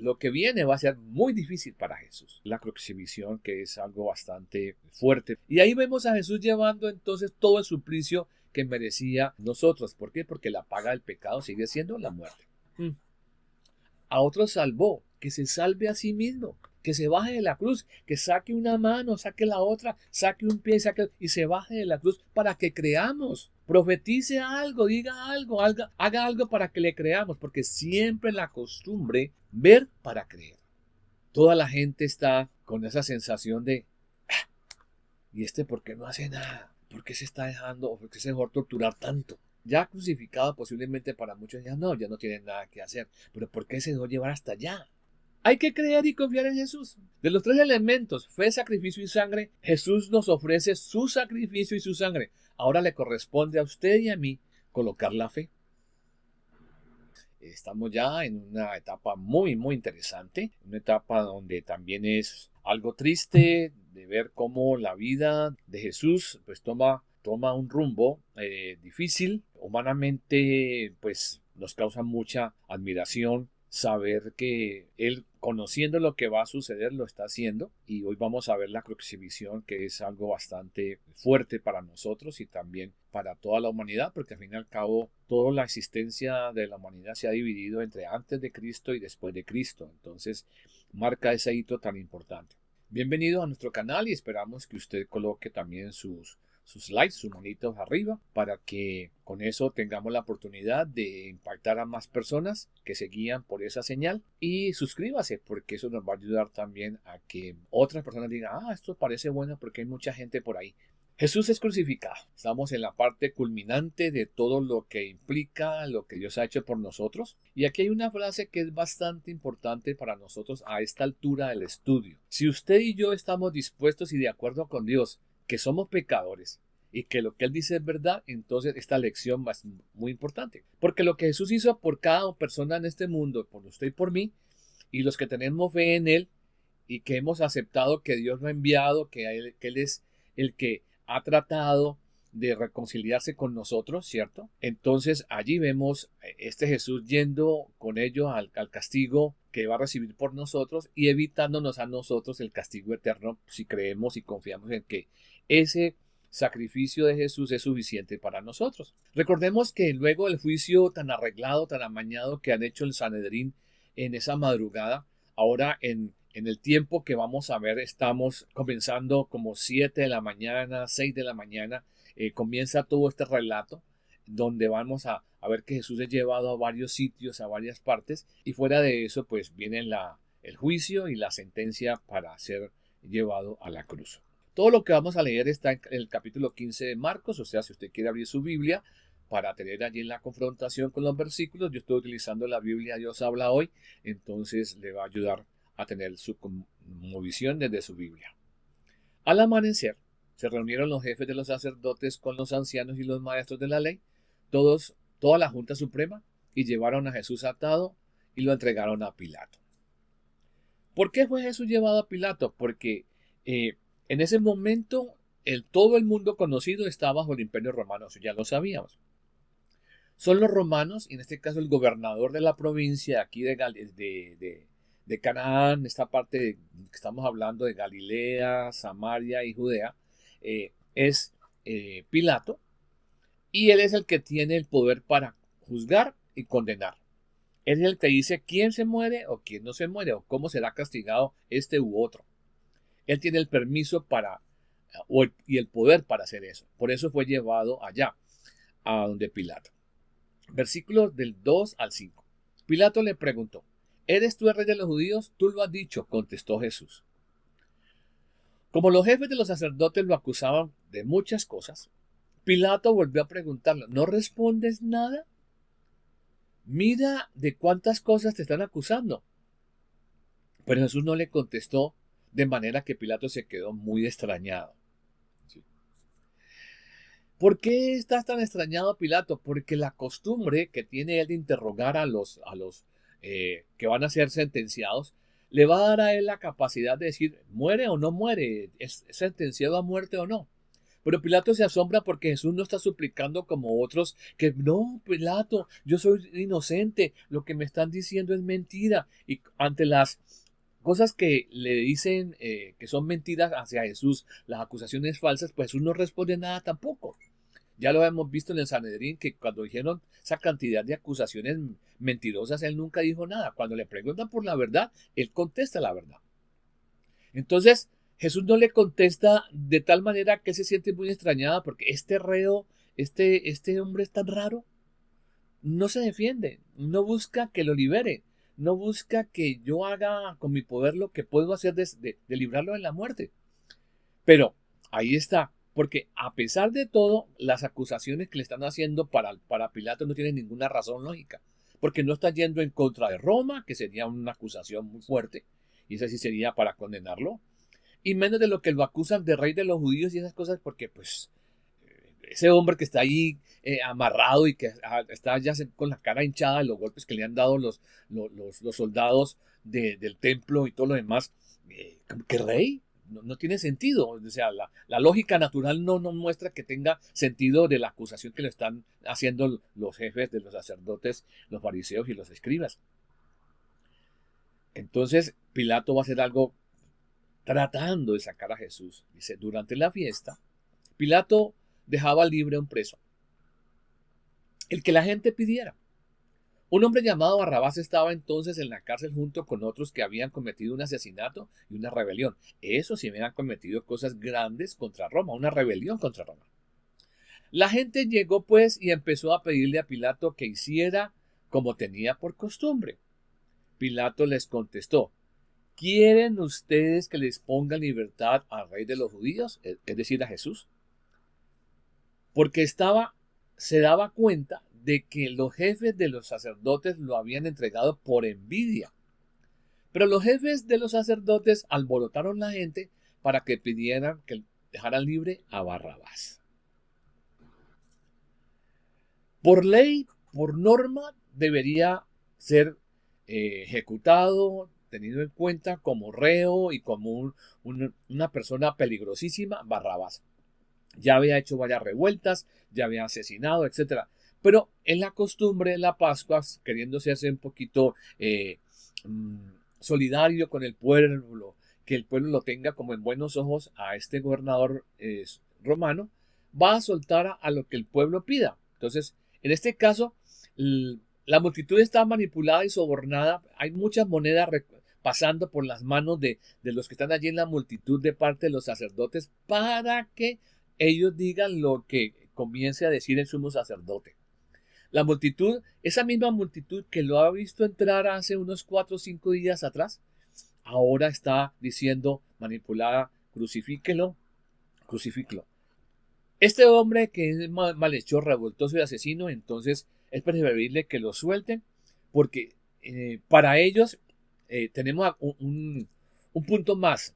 lo que viene va a ser muy difícil para Jesús. La crucifixión, que es algo bastante fuerte. Y ahí vemos a Jesús llevando entonces todo el suplicio que merecía nosotros. ¿Por qué? Porque la paga del pecado sigue siendo la muerte. A otros salvó, que se salve a sí mismo, que se baje de la cruz, que saque una mano, saque la otra, saque un pie y se baje de la cruz para que creamos. Profetice algo, diga algo, haga algo para que le creamos, porque siempre la costumbre ver para creer. Toda la gente está con esa sensación de, ¿y este por qué no hace nada? ¿Por qué se está dejando o por qué se dejó torturar tanto? Ya crucificado posiblemente para muchos ya no tienen nada que hacer. Pero ¿por qué se dejó llevar hasta allá? Hay que creer y confiar en Jesús. De los tres elementos, fe, sacrificio y sangre, Jesús nos ofrece su sacrificio y su sangre. Ahora le corresponde a usted y a mí colocar la fe. Estamos ya en una etapa muy, muy interesante, una etapa donde también es algo triste de ver cómo la vida de Jesús pues toma un rumbo difícil. Humanamente pues nos causa mucha admiración saber que Él, conociendo lo que va a suceder, lo está haciendo. Y hoy vamos a ver la crucifixión, que es algo bastante fuerte para nosotros y también para toda la humanidad, porque al fin y al cabo toda la existencia de la humanidad se ha dividido entre antes de Cristo y después de Cristo. Entonces marca ese hito tan importante. Bienvenido a nuestro canal y esperamos que usted coloque también sus likes, sus manitos arriba, para que con eso tengamos la oportunidad de impactar a más personas que se guían por esa señal. Y suscríbase, porque eso nos va a ayudar también a que otras personas digan, esto parece bueno porque hay mucha gente por ahí. Jesús es crucificado. Estamos en la parte culminante de todo lo que implica lo que Dios ha hecho por nosotros. Y aquí hay una frase que es bastante importante para nosotros a esta altura del estudio. Si usted y yo estamos dispuestos y de acuerdo con Dios, que somos pecadores y que lo que Él dice es verdad, entonces esta lección va a ser muy importante. Porque lo que Jesús hizo por cada persona en este mundo, por usted y por mí, y los que tenemos fe en Él y que hemos aceptado que Dios lo ha enviado, que Él es el que ha tratado de reconciliarse con nosotros, ¿cierto? Entonces allí vemos este Jesús yendo con ello al castigo que va a recibir por nosotros y evitándonos a nosotros el castigo eterno si creemos y confiamos en que ese sacrificio de Jesús es suficiente para nosotros. Recordemos que luego del juicio tan arreglado, tan amañado que han hecho el Sanedrín en esa madrugada, ahora en el tiempo que vamos a ver, estamos comenzando como 7 de la mañana, 6 de la mañana, comienza todo este relato donde vamos a ver que Jesús es llevado a varios sitios, a varias partes, y fuera de eso pues viene el juicio y la sentencia para ser llevado a la cruz. Todo lo que vamos a leer está en el capítulo 15 de Marcos, o sea, si usted quiere abrir su Biblia para tener allí la confrontación con los versículos, yo estoy utilizando la Biblia Dios habla hoy, entonces le va a ayudar a tener su visión desde su Biblia. Al amanecer, se reunieron los jefes de los sacerdotes con los ancianos y los maestros de la ley, toda la Junta Suprema, y llevaron a Jesús atado y lo entregaron a Pilato. ¿Por qué fue Jesús llevado a Pilato? Porque en ese momento todo el mundo conocido estaba bajo el imperio romano, eso ya lo sabíamos. Son los romanos, y en este caso el gobernador de la provincia aquí de Canaán, esta parte que estamos hablando de Galilea, Samaria y Judea, es Pilato, y él es el que tiene el poder para juzgar y condenar. Él es el que dice quién se muere o quién no se muere, o cómo será castigado este u otro. Él tiene el permiso y el poder para hacer eso. Por eso fue llevado allá, a donde Pilato. Versículos del 2 al 5. Pilato le preguntó, ¿eres tú el rey de los judíos? Tú lo has dicho, contestó Jesús. Como los jefes de los sacerdotes lo acusaban de muchas cosas, Pilato volvió a preguntarle, ¿no respondes nada? Mira de cuántas cosas te están acusando. Pero Jesús no le contestó, de manera que Pilato se quedó muy extrañado. ¿Por qué estás tan extrañado, Pilato? Porque la costumbre que tiene él de interrogar a los que van a ser sentenciados, le va a dar a él la capacidad de decir, ¿muere o no muere? ¿Es sentenciado a muerte o no? Pero Pilato se asombra porque Jesús no está suplicando como otros, que no, Pilato, yo soy inocente, lo que me están diciendo es mentira. Y ante las cosas que le dicen que son mentiras hacia Jesús, las acusaciones falsas, pues Jesús no responde nada tampoco. Ya lo hemos visto en el Sanedrín, que cuando dijeron esa cantidad de acusaciones mentirosas, él nunca dijo nada. Cuando le preguntan por la verdad, él contesta la verdad. Entonces, Jesús no le contesta de tal manera que él se siente muy extrañada porque este reo, este hombre es tan raro, no se defiende, no busca que lo libere, no busca que yo haga con mi poder lo que puedo hacer de librarlo de la muerte. Pero ahí está, porque a pesar de todo, las acusaciones que le están haciendo para Pilato no tienen ninguna razón lógica, porque no está yendo en contra de Roma, que sería una acusación muy fuerte, y esa sí sería para condenarlo, y menos de lo que lo acusan de rey de los judíos y esas cosas, porque pues ese hombre que está ahí amarrado y que está ya con la cara hinchada de los golpes que le han dado los soldados del templo y todo lo demás, ¿qué rey? No tiene sentido. O sea, la lógica natural no muestra que tenga sentido de la acusación que le están haciendo los jefes de los sacerdotes, los fariseos y los escribas. Entonces, Pilato va a hacer algo tratando de sacar a Jesús. Dice, durante la fiesta, Pilato dejaba libre a un preso, el que la gente pidiera. Un hombre llamado Barrabás estaba entonces en la cárcel junto con otros que habían cometido un asesinato y una rebelión. Eso sí habían cometido cosas grandes contra Roma, una rebelión contra Roma. La gente llegó pues y empezó a pedirle a Pilato que hiciera como tenía por costumbre. Pilato les contestó, ¿quieren ustedes que les ponga en libertad al rey de los judíos? Es decir, a Jesús. Porque se daba cuenta de que los jefes de los sacerdotes lo habían entregado por envidia. Pero los jefes de los sacerdotes alborotaron la gente para que pidieran que dejaran libre a Barrabás. Por ley, por norma, debería ser ejecutado, tenido en cuenta como reo y como una persona peligrosísima, Barrabás. Ya había hecho varias revueltas, ya había asesinado, etc. Pero en la costumbre de la Pascua, queriéndose hacer un poquito solidario con el pueblo, que el pueblo lo tenga como en buenos ojos a este gobernador romano, va a soltar a lo que el pueblo pida. Entonces, en este caso, la multitud está manipulada y sobornada. Hay muchas monedas pasando por las manos de los que están allí en la multitud de parte de los sacerdotes para que ellos digan lo que comience a decir el sumo sacerdote. La multitud, esa misma multitud que lo ha visto entrar hace unos 4 o 5 días atrás, ahora está diciendo, manipulada, crucifíquelo, crucifíquelo. Este hombre que es malhechor, revoltoso y asesino, entonces es preferible que lo suelten, porque para ellos tenemos un punto más.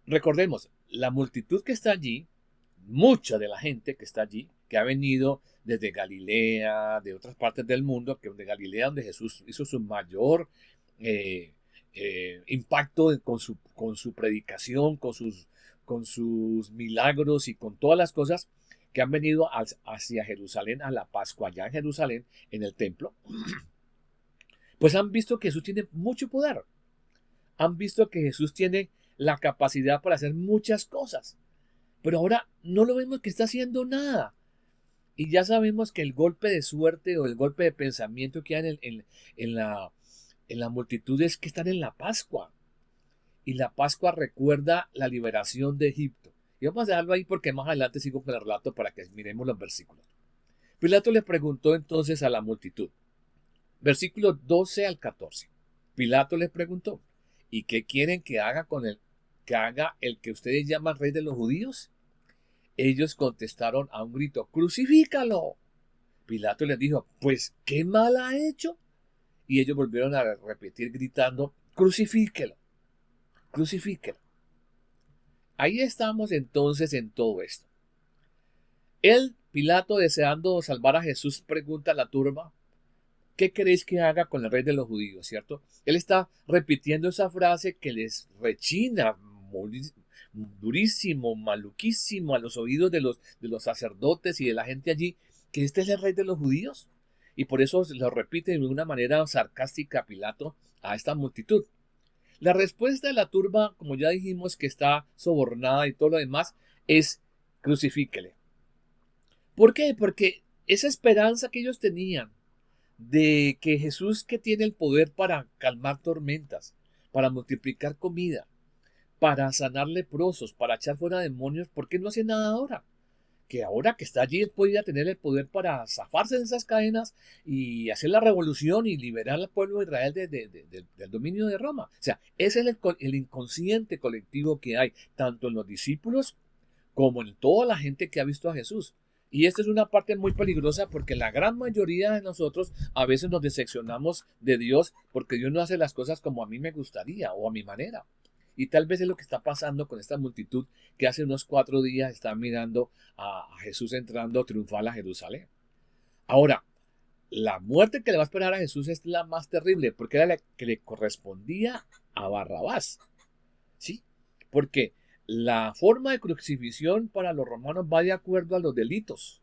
Recordemos, la multitud que está allí, mucha de la gente que está allí, que ha venido desde Galilea, de otras partes del mundo, que de Galilea donde Jesús hizo su mayor impacto con su predicación, con sus milagros y con todas las cosas que han venido hacia Jerusalén a la Pascua, allá en Jerusalén, en el templo, pues han visto que Jesús tiene mucho poder. Han visto que Jesús tiene la capacidad para hacer muchas cosas. Pero ahora no lo vemos que está haciendo nada. Y ya sabemos que el golpe de suerte o el golpe de pensamiento que hay en la multitud es que están en la Pascua. Y la Pascua recuerda la liberación de Egipto. Y vamos a dejarlo ahí porque más adelante sigo con el relato para que miremos los versículos. Pilato le preguntó entonces a la multitud. Versículos 12 al 14. Pilato les preguntó, ¿y qué quieren que haga que haga el que ustedes llaman rey de los judíos? Ellos contestaron a un grito, ¡crucifícalo! Pilato les dijo, pues, ¿qué mal ha hecho? Y ellos volvieron a repetir gritando, ¡crucifíquelo! ¡Crucifíquelo! Ahí estamos entonces en todo esto. Pilato, deseando salvar a Jesús, pregunta a la turba, ¿qué queréis que haga con el rey de los judíos? ¿Cierto? Él está repitiendo esa frase que les rechina durísimo, maluquísimo a los oídos de los sacerdotes y de la gente allí, que este es el rey de los judíos. Y por eso lo repite de una manera sarcástica Pilato a esta multitud. La respuesta de la turba, como ya dijimos, que está sobornada y todo lo demás, es crucifíquele. ¿Por qué? Porque esa esperanza que ellos tenían de que Jesús, que tiene el poder para calmar tormentas, para multiplicar comida, para sanar leprosos, para echar fuera demonios, ¿por qué no hace nada ahora? Que ahora que está allí, él podría tener el poder para zafarse de esas cadenas y hacer la revolución y liberar al pueblo de Israel del dominio de Roma. O sea, ese es el inconsciente colectivo que hay, tanto en los discípulos como en toda la gente que ha visto a Jesús. Y esta es una parte muy peligrosa porque la gran mayoría de nosotros a veces nos decepcionamos de Dios porque Dios no hace las cosas como a mí me gustaría o a mi manera. Y tal vez es lo que está pasando con esta multitud que hace unos 4 días está mirando a Jesús entrando triunfal a Jerusalén. Ahora, la muerte que le va a esperar a Jesús es la más terrible porque era la que le correspondía a Barrabás. ¿Sí? Porque la forma de crucifixión para los romanos va de acuerdo a los delitos.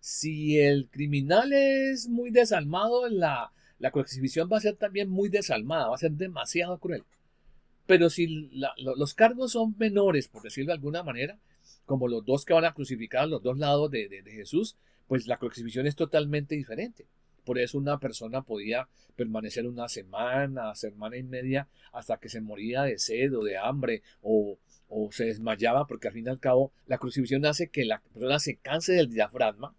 Si el criminal es muy desalmado, la crucifixión va a ser también muy desalmada, va a ser demasiado cruel. Pero si los cargos son menores, por decirlo de alguna manera, como los dos que van a crucificar a los dos lados de Jesús, pues la crucifixión es totalmente diferente. Por eso una persona podía permanecer una semana, semana y media, hasta que se moría de sed o de hambre o se desmayaba, porque al fin y al cabo la crucifixión hace que la persona se canse del diafragma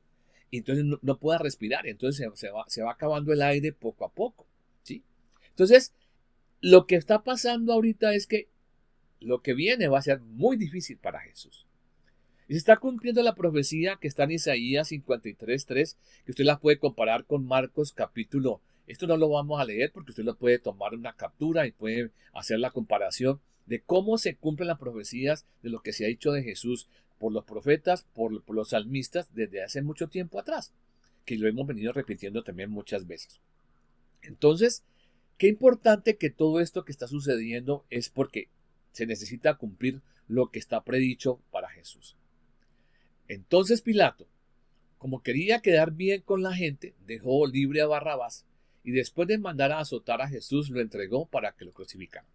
y entonces no pueda respirar. Entonces se va acabando el aire poco a poco. ¿Sí? Entonces, lo que está pasando ahorita es que lo que viene va a ser muy difícil para Jesús. Y se está cumpliendo la profecía que está en Isaías 53:3, que usted la puede comparar con Marcos capítulo. Esto no lo vamos a leer porque usted lo puede tomar una captura y puede hacer la comparación de cómo se cumplen las profecías de lo que se ha dicho de Jesús por los profetas, por los salmistas desde hace mucho tiempo atrás, que lo hemos venido repitiendo también muchas veces. Entonces, qué importante que todo esto que está sucediendo es porque se necesita cumplir lo que está predicho para Jesús. Entonces Pilato, como quería quedar bien con la gente, dejó libre a Barrabás y después de mandar a azotar a Jesús lo entregó para que lo crucificaran.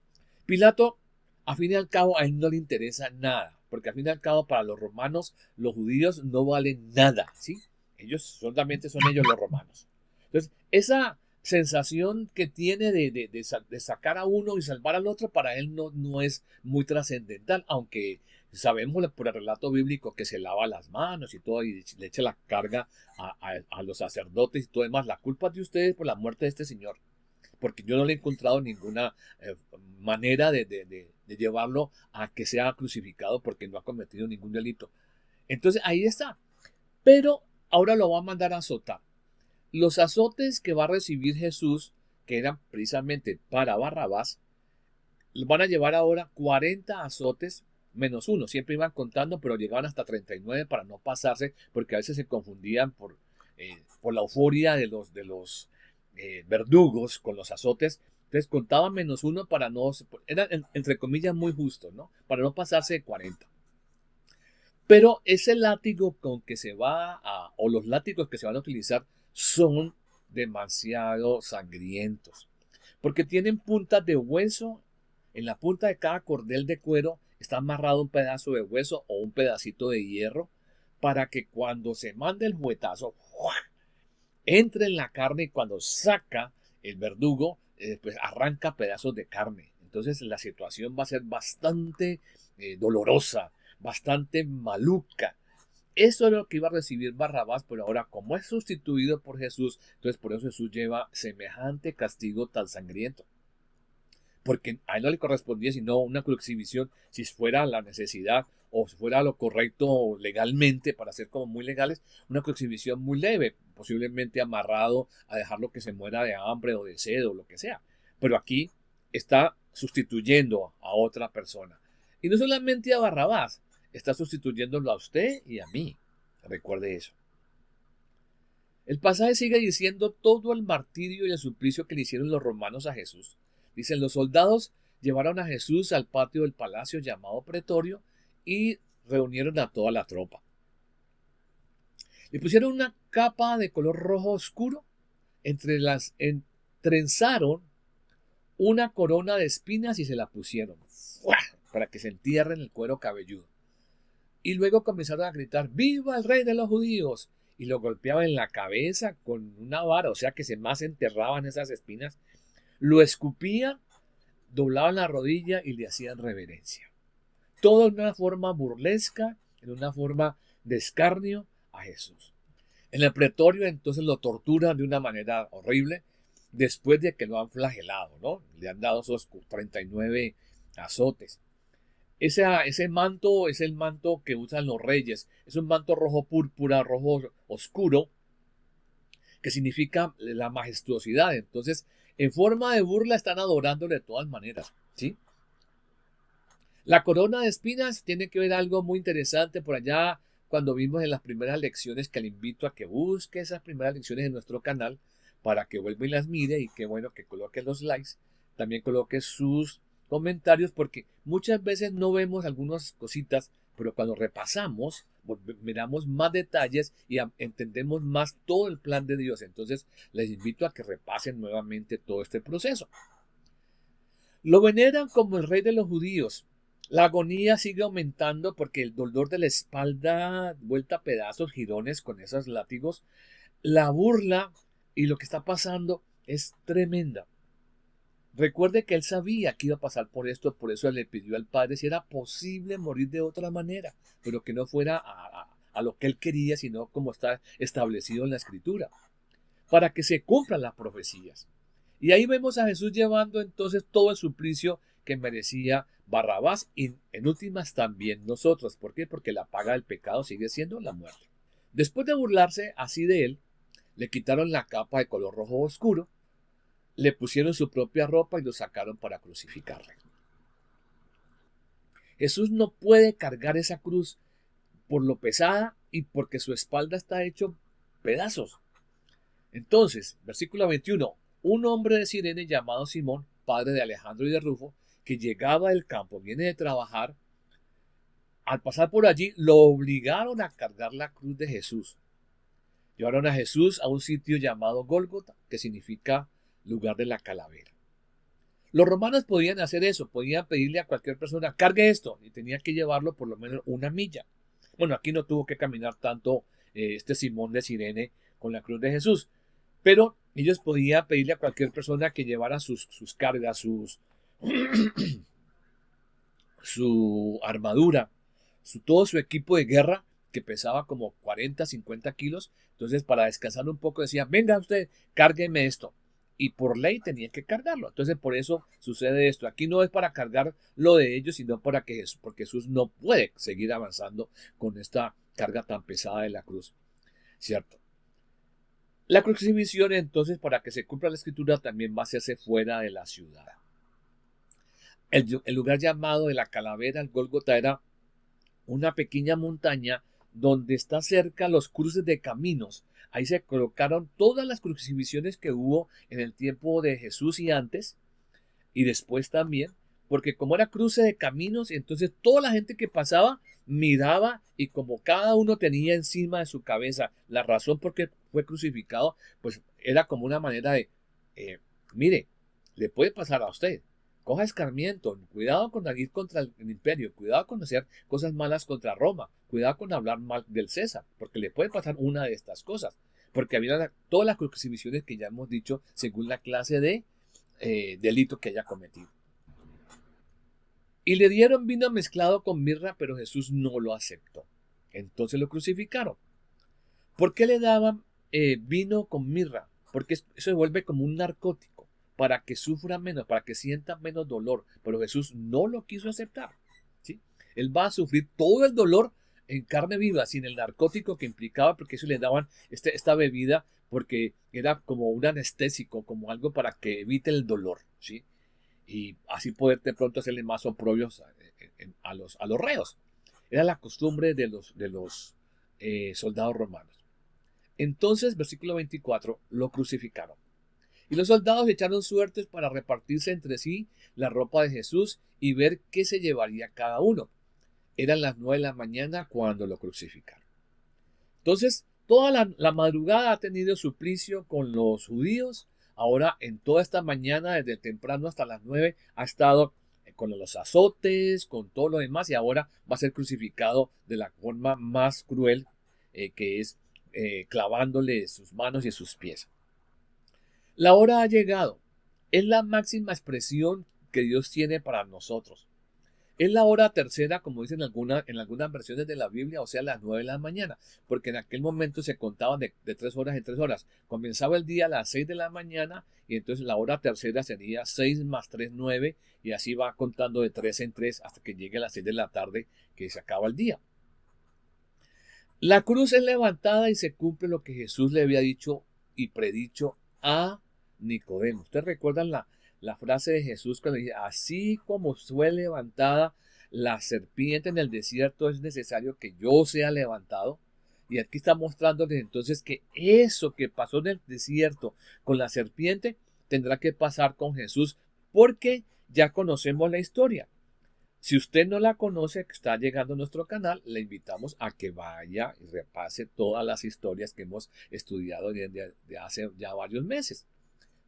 Pilato, a fin y al cabo, a él no le interesa nada, porque a fin y al cabo para los romanos, los judíos no valen nada, ¿sí? Ellos solamente son ellos los romanos. Entonces, esa sensación que tiene de sacar a uno y salvar al otro, para él no es muy trascendental, aunque sabemos por el relato bíblico que se lava las manos y todo y le echa la carga a los sacerdotes y todo demás. La culpa es de ustedes por la muerte de este señor, porque yo no le he encontrado ninguna manera de llevarlo a que sea crucificado porque no ha cometido ningún delito. Entonces ahí está. Pero ahora lo va a mandar a azotar. Los azotes que va a recibir Jesús, que eran precisamente para Barrabás, van a llevar ahora 40 azotes menos uno. Siempre iban contando, pero llegaban hasta 39 para no pasarse, porque a veces se confundían por la euforia de los verdugos con los azotes. Entonces contaban menos uno para no, era entre comillas muy justo, ¿no? Para no pasarse de 40. Pero ese látigo con que se va o los látigos que se van a utilizar son demasiado sangrientos, porque tienen puntas de hueso. En la punta de cada cordel de cuero está amarrado un pedazo de hueso o un pedacito de hierro para que cuando se mande el juguetazo entre en la carne y cuando saca el verdugo, pues arranca pedazos de carne. Entonces la situación va a ser bastante dolorosa, bastante maluca. Eso es lo que iba a recibir Barrabás, pero ahora como es sustituido por Jesús, entonces por eso Jesús lleva semejante castigo tan sangriento. Porque a él no le correspondía sino una crucifixión si fuera la necesidad o si fuera lo correcto legalmente, para ser como muy legales, una crucifixión muy leve, posiblemente amarrado a dejarlo que se muera de hambre o de sed o lo que sea. Pero aquí está sustituyendo a otra persona. Y no solamente a Barrabás, está sustituyéndolo a usted y a mí. Recuerde eso. El pasaje sigue diciendo todo el martirio y el suplicio que le hicieron los romanos a Jesús. Dicen, los soldados llevaron a Jesús al patio del palacio llamado Pretorio y reunieron a toda la tropa. Le pusieron una capa de color rojo oscuro, trenzaron una corona de espinas y se la pusieron ¡fua!, para que se entierre en el cuero cabelludo. Y luego comenzaron a gritar: ¡Viva el rey de los judíos! Y lo golpeaban en la cabeza con una vara, o sea que se más enterraban esas espinas. Lo escupían, doblaban la rodilla y le hacían reverencia. Todo en una forma burlesca, en una forma de escarnio a Jesús. En el pretorio entonces lo torturan de una manera horrible, después de que lo han flagelado, ¿no? Le han dado esos 39 azotes. Ese manto es el manto que usan los reyes. Es un manto rojo púrpura, rojo oscuro, que significa la majestuosidad. Entonces, en forma de burla están adorándole de todas maneras, ¿sí? La corona de espinas tiene que ver algo muy interesante por allá cuando vimos en las primeras lecciones, que le invito a que busque esas primeras lecciones en nuestro canal para que vuelva y las mire, y qué bueno que coloque los likes, también coloque sus comentarios, porque muchas veces no vemos algunas cositas, pero cuando repasamos miramos más detalles y entendemos más todo el plan de Dios. Entonces les invito a que repasen nuevamente todo este proceso. Lo veneran como el rey de los judíos. La agonía sigue aumentando porque el dolor de la espalda vuelta a pedazos, jirones con esos látigos, la burla y lo que está pasando es tremenda. Recuerde que él sabía que iba a pasar por esto, por eso le pidió al Padre si era posible morir de otra manera, pero que no fuera a lo que él quería, sino como está establecido en la Escritura, para que se cumplan las profecías. Y ahí vemos a Jesús llevando entonces todo el suplicio que merecía Barrabás y en últimas también nosotros. ¿Por qué? Porque la paga del pecado sigue siendo la muerte. Después de burlarse así de él, le quitaron la capa de color rojo oscuro, le pusieron su propia ropa y lo sacaron para crucificarle. Jesús no puede cargar esa cruz por lo pesada y porque su espalda está hecho pedazos. Entonces, versículo 21, un hombre de Cirene llamado Simón, padre de Alejandro y de Rufo, que llegaba del campo, viene de trabajar, al pasar por allí lo obligaron a cargar la cruz de Jesús. Llevaron a Jesús a un sitio llamado Gólgota, que significa lugar de la calavera. Los romanos podían hacer eso, podían pedirle a cualquier persona: cargue esto, y tenía que llevarlo por lo menos una milla. Bueno, aquí no tuvo que caminar tanto este Simón de Cirene con la cruz de Jesús, pero ellos podían pedirle a cualquier persona que llevara sus cargas, su armadura, todo su equipo de guerra, que pesaba como 40, 50 kilos. Entonces, para descansar un poco, decían: venga usted, cárgueme esto. Y por ley tenían que cargarlo. Entonces, por eso sucede esto. Aquí no es para cargar lo de ellos, sino porque Jesús no puede seguir avanzando con esta carga tan pesada de la cruz, ¿cierto? La crucifixión, entonces, para que se cumpla la escritura, también va a hacerse fuera de la ciudad. El lugar llamado de la calavera, el Gólgota, era una pequeña montaña donde está cerca los cruces de caminos. Ahí se colocaron todas las crucifixiones que hubo en el tiempo de Jesús y antes, y después también, porque como era cruce de caminos, entonces toda la gente que pasaba miraba, y como cada uno tenía encima de su cabeza la razón por qué fue crucificado, pues era como una manera de, mire, le puede pasar a usted. Coja escarmiento, cuidado con ir contra el imperio, cuidado con hacer cosas malas contra Roma, cuidado con hablar mal del César, porque le puede pasar una de estas cosas, porque había todas las crucifixión que ya hemos dicho según la clase de delito que haya cometido. Y le dieron vino mezclado con mirra, pero Jesús no lo aceptó. Entonces lo crucificaron. ¿Por qué le daban vino con mirra? Porque eso se vuelve como un narcótico, para que sufra menos, para que sienta menos dolor. Pero Jesús no lo quiso aceptar, ¿sí? Él va a sufrir todo el dolor en carne viva, sin el narcótico que implicaba, porque eso le daban esta bebida, porque era como un anestésico, como algo para que evite el dolor, ¿sí? Y así poder de pronto hacerle más oprobios a los reos. Era la costumbre de los soldados romanos. Entonces, versículo 24, lo crucificaron. Y los soldados echaron suertes para repartirse entre sí la ropa de Jesús y ver qué se llevaría cada uno. Eran las 9 de la mañana cuando lo crucificaron. Entonces, toda la madrugada ha tenido suplicio con los judíos. Ahora, en toda esta mañana, desde temprano hasta las 9, ha estado con los azotes, con todo lo demás, y ahora va a ser crucificado de la forma más cruel, que es clavándole sus manos y sus pies. La hora ha llegado. Es la máxima expresión que Dios tiene para nosotros. Es la hora tercera, como dicen en algunas versiones de la Biblia, o sea, las 9 de la mañana, porque en aquel momento se contaban de 3 horas en 3 horas. Comenzaba el día a las 6 de la mañana y entonces la hora tercera sería 6 más 3, 9, y así va contando de 3 en 3 hasta que llegue a las 6 de la tarde, que se acaba el día. La cruz es levantada y se cumple lo que Jesús le había dicho y predicho a Nicodemo. ¿Ustedes recuerdan la frase de Jesús cuando dice, así como fue levantada la serpiente en el desierto, es necesario que yo sea levantado? Y aquí está mostrándoles entonces que eso que pasó en el desierto con la serpiente tendrá que pasar con Jesús, porque ya conocemos la historia. Si usted no la conoce, que está llegando a nuestro canal, le invitamos a que vaya y repase todas las historias que hemos estudiado desde hace ya varios meses,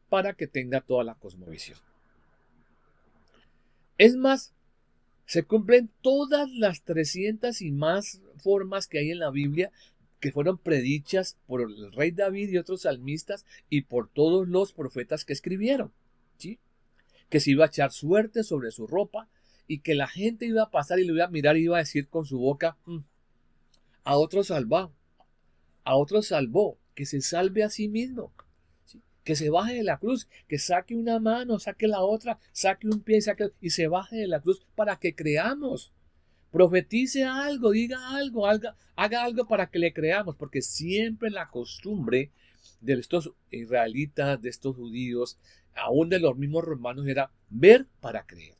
para que tenga toda la cosmovisión. Es más, se cumplen todas las 300 y más formas que hay en la Biblia, que fueron predichas por el rey David y otros salmistas y por todos los profetas que escribieron, ¿sí? Que se iba a echar suerte sobre su ropa y que la gente iba a pasar y lo iba a mirar y iba a decir con su boca, a otro salvó, que se salve a sí mismo. Que se baje de la cruz, que saque una mano, saque la otra, saque un pie y se baje de la cruz para que creamos. Profetice algo, diga algo, haga algo para que le creamos, porque siempre la costumbre de estos israelitas, de estos judíos, aún de los mismos romanos, era ver para creer.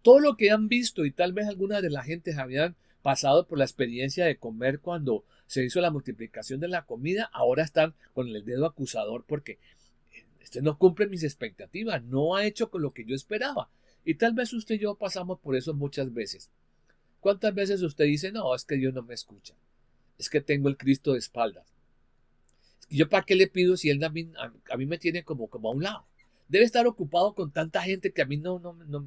Todo lo que han visto, y tal vez algunas de las gentes habían pasado por la experiencia de comer cuando se hizo la multiplicación de la comida, ahora están con el dedo acusador porque este no cumple mis expectativas, no ha hecho con lo que yo esperaba. Y tal vez usted y yo pasamos por eso muchas veces. ¿Cuántas veces usted dice, no, es que Dios no me escucha? Es que tengo el Cristo de espaldas. ¿Yo para qué le pido si Él a mí me tiene como a un lado? Debe estar ocupado con tanta gente que a mí no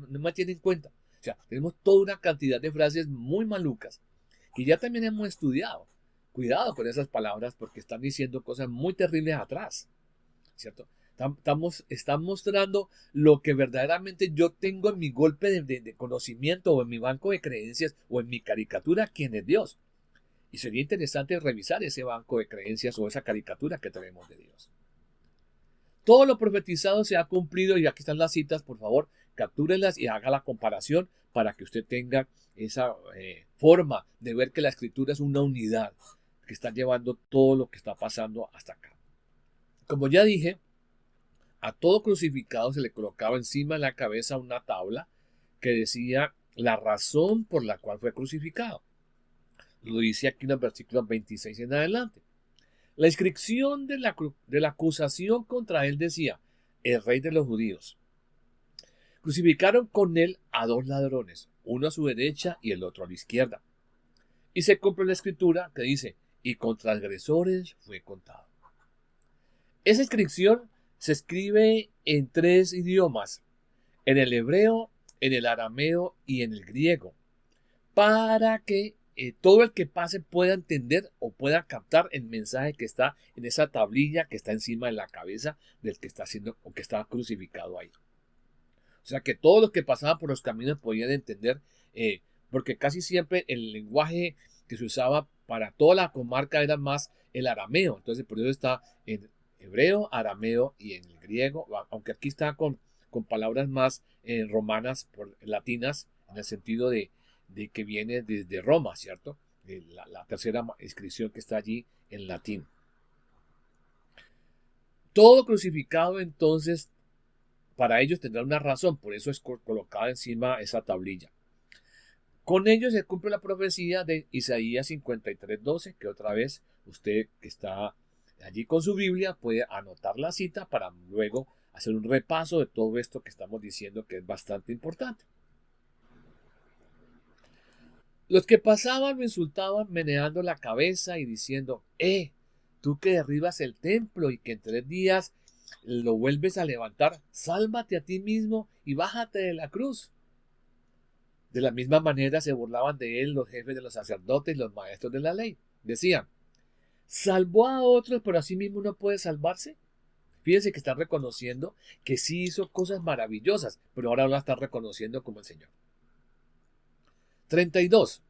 me tiene en cuenta. O sea, tenemos toda una cantidad de frases muy malucas que ya también hemos estudiado. Cuidado con esas palabras porque están diciendo cosas muy terribles atrás, ¿cierto? Están mostrando lo que verdaderamente yo tengo en mi golpe de conocimiento o en mi banco de creencias o en mi caricatura, quién es Dios. Y sería interesante revisar ese banco de creencias o esa caricatura que tenemos de Dios. Todo lo profetizado se ha cumplido y aquí están las citas, por favor, captúrenlas y haga la comparación para que usted tenga esa forma de ver que la escritura es una unidad que está llevando todo lo que está pasando hasta acá. Como ya dije, a todo crucificado se le colocaba encima de la cabeza una tabla que decía la razón por la cual fue crucificado. Lo dice aquí en el versículo 26 en adelante. La inscripción de la acusación contra él decía, el rey de los judíos. Crucificaron con él a 2 ladrones, uno a su derecha y el otro a la izquierda. Y se cumple la escritura que dice, y con transgresores fue contado. Esa inscripción se escribe en 3 idiomas, en el hebreo, en el arameo y en el griego, para que todo el que pase pueda entender o pueda captar el mensaje que está en esa tablilla que está encima de la cabeza del que está haciendo o que está crucificado ahí. O sea que todos los que pasaban por los caminos podían entender, porque casi siempre el lenguaje que se usaba para toda la comarca era más el arameo. Entonces por eso está en hebreo, arameo y en el griego, aunque aquí está con palabras más romanas, latinas, en el sentido de que viene desde Roma, ¿cierto? La tercera inscripción que está allí en latín. Todo crucificado entonces para ellos tendrá una razón, por eso es colocada encima esa tablilla. Con ello se cumple la profecía de Isaías 53:12, que otra vez usted que está allí con su Biblia puede anotar la cita para luego hacer un repaso de todo esto que estamos diciendo que es bastante importante. Los que pasaban lo insultaban meneando la cabeza y diciendo, tú que derribas el templo y que en 3 días lo vuelves a levantar, sálvate a ti mismo y bájate de la cruz. De la misma manera se burlaban de él los jefes de los sacerdotes y los maestros de la ley. Decían, salvó a otros, pero a sí mismo no puede salvarse. Fíjense que están reconociendo que sí hizo cosas maravillosas, pero ahora la están reconociendo como el Señor. 32.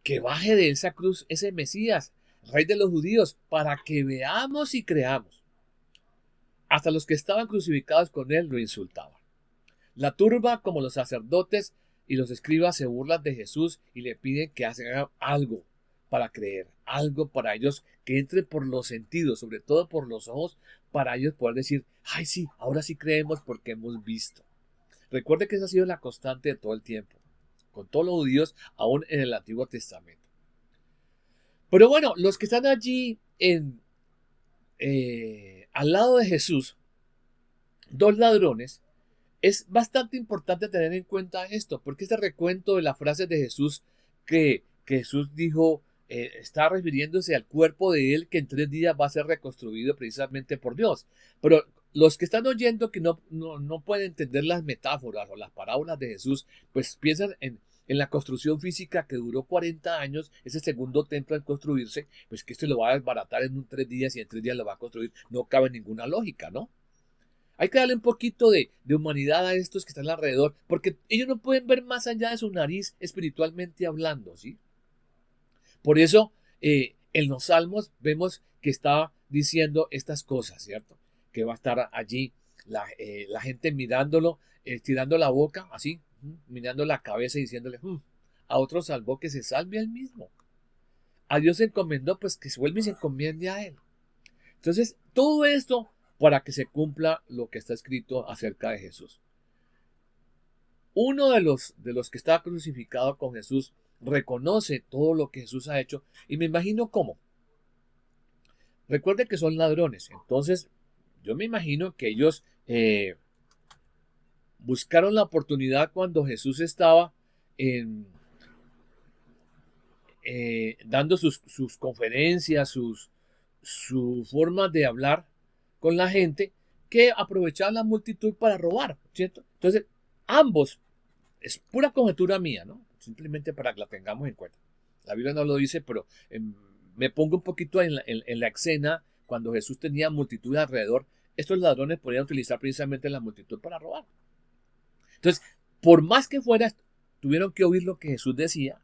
Que baje de esa cruz ese Mesías, Rey de los judíos, para que veamos y creamos. Hasta los que estaban crucificados con él lo insultaban. La turba, como los sacerdotes y los escribas, se burlan de Jesús y le piden que hagan algo para creer, algo para ellos que entre por los sentidos, sobre todo por los ojos, para ellos poder decir, ay sí, ahora sí creemos porque hemos visto. Recuerde que esa ha sido la constante de todo el tiempo, con todos los judíos, aún en el Antiguo Testamento. Pero bueno, los que están allí al lado de Jesús, 2 ladrones, es bastante importante tener en cuenta esto, porque este recuento de las frases de Jesús que Jesús dijo, está refiriéndose al cuerpo de él que en 3 días va a ser reconstruido precisamente por Dios. Pero los que están oyendo que no pueden entender las metáforas o las parábolas de Jesús, pues piensan en la construcción física que duró 40 años, ese segundo templo al construirse, pues que esto lo va a desbaratar en 3 días y en 3 días lo va a construir. No cabe ninguna lógica, ¿no? Hay que darle un poquito de humanidad a estos que están alrededor, porque ellos no pueden ver más allá de su nariz espiritualmente hablando, ¿sí? Por eso, en los salmos vemos que está diciendo estas cosas, ¿cierto? Que va a estar allí la gente mirándolo, estirando la boca, así, mirando la cabeza y diciéndole, a otro salvó que se salve a él mismo. A Dios se encomendó, pues que se vuelva y se encomiende a él. Entonces, todo esto para que se cumpla lo que está escrito acerca de Jesús. Uno de los que está crucificado con Jesús reconoce todo lo que Jesús ha hecho y me imagino cómo. Recuerde que son ladrones, entonces yo me imagino que ellos buscaron la oportunidad cuando Jesús estaba dando sus conferencias, su forma de hablar con la gente, que aprovechaban la multitud para robar, ¿cierto? Entonces, ambos, es pura conjetura mía, ¿no? Simplemente para que la tengamos en cuenta. La Biblia no lo dice, pero me pongo un poquito en la escena cuando Jesús tenía multitud alrededor. Estos ladrones podían utilizar precisamente la multitud para robar. Entonces, por más que fuera, tuvieron que oír lo que Jesús decía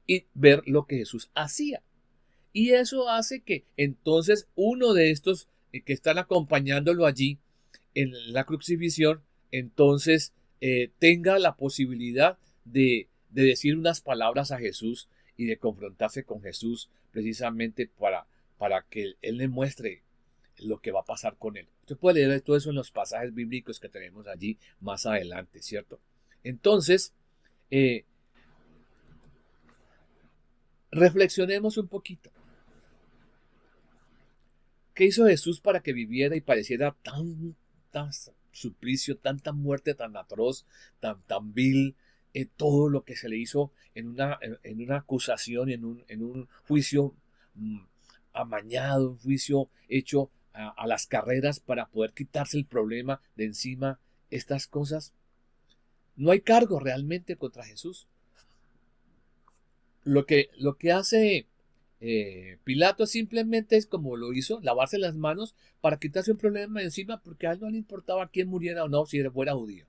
y ver lo que Jesús hacía. Y eso hace que entonces uno de estos que están acompañándolo allí en la crucifixión, entonces tenga la posibilidad de decir unas palabras a Jesús y de confrontarse con Jesús precisamente para que Él le muestre lo que va a pasar con él. Usted puede leer todo eso en los pasajes bíblicos que tenemos allí más adelante, ¿cierto? Entonces, reflexionemos un poquito. ¿Qué hizo Jesús para que viviera y padeciera tan suplicio, tanta muerte tan atroz, tan vil, todo lo que se le hizo en una acusación, en un juicio amañado, un juicio hecho a las carreras para poder quitarse el problema de encima, estas cosas? No hay cargo realmente contra Jesús. Lo que hace Pilato simplemente es como lo hizo, lavarse las manos para quitarse un problema de encima, porque a él no le importaba quién muriera o no, si fuera judío.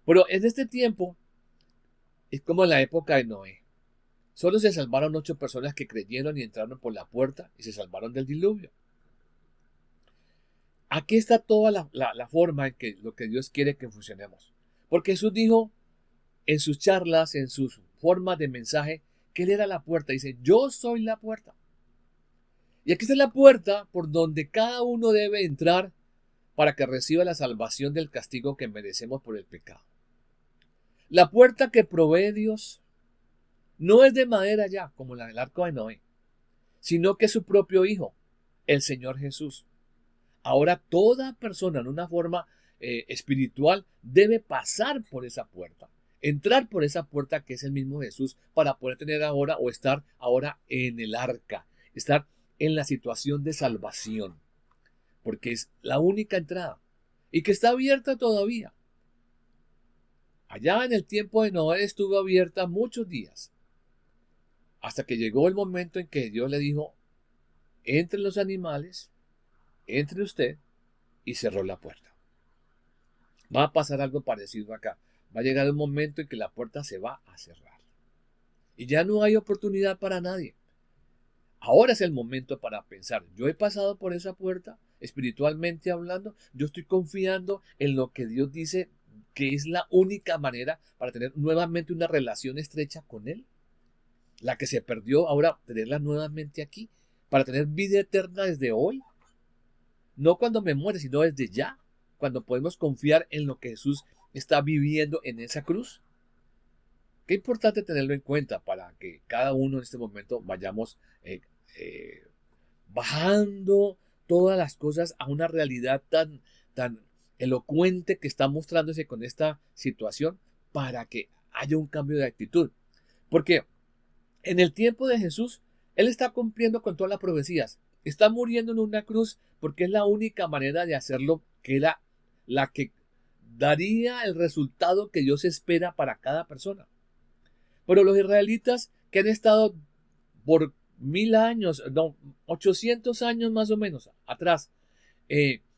Pero en este tiempo es como en la época de Noé. Solo se salvaron 8 personas que creyeron y entraron por la puerta y se salvaron del diluvio. Aquí está toda la forma en que lo que Dios quiere que funcionemos. Porque Jesús dijo en sus charlas, en sus formas de mensaje, que Él era la puerta. Dice, yo soy la puerta. Y aquí está la puerta por donde cada uno debe entrar para que reciba la salvación del castigo que merecemos por el pecado. La puerta que provee Dios no es de madera ya, como la del arco de Noé, sino que su propio Hijo, el Señor Jesús. Ahora toda persona en una forma espiritual debe pasar por esa puerta, entrar por esa puerta que es el mismo Jesús para poder tener ahora o estar ahora en el arca, estar en la situación de salvación, porque es la única entrada y que está abierta todavía. Allá en el tiempo de Noé estuvo abierta muchos días, hasta que llegó el momento en que Dios le dijo, entre los animales, entre usted, y cerró la puerta. Va a pasar algo parecido acá. Va a llegar un momento en que la puerta se va a cerrar. Y ya no hay oportunidad para nadie. Ahora es el momento para pensar, yo he pasado por esa puerta, espiritualmente hablando, yo estoy confiando en lo que Dios dice que es la única manera para tener nuevamente una relación estrecha con Él. La que se perdió, ahora tenerla nuevamente aquí, para tener vida eterna desde hoy. No cuando me muere, sino desde ya, cuando podemos confiar en lo que Jesús está viviendo en esa cruz. Qué importante tenerlo en cuenta para que cada uno en este momento vayamos bajando todas las cosas a una realidad tan elocuente que está mostrándose con esta situación para que haya un cambio de actitud. Porque en el tiempo de Jesús, Él está cumpliendo con todas las profecías. Está muriendo en una cruz porque es la única manera de hacerlo, que era la que daría el resultado que Dios espera para cada persona. Pero los israelitas que han estado por 1000 años, no, 800 años más o menos atrás,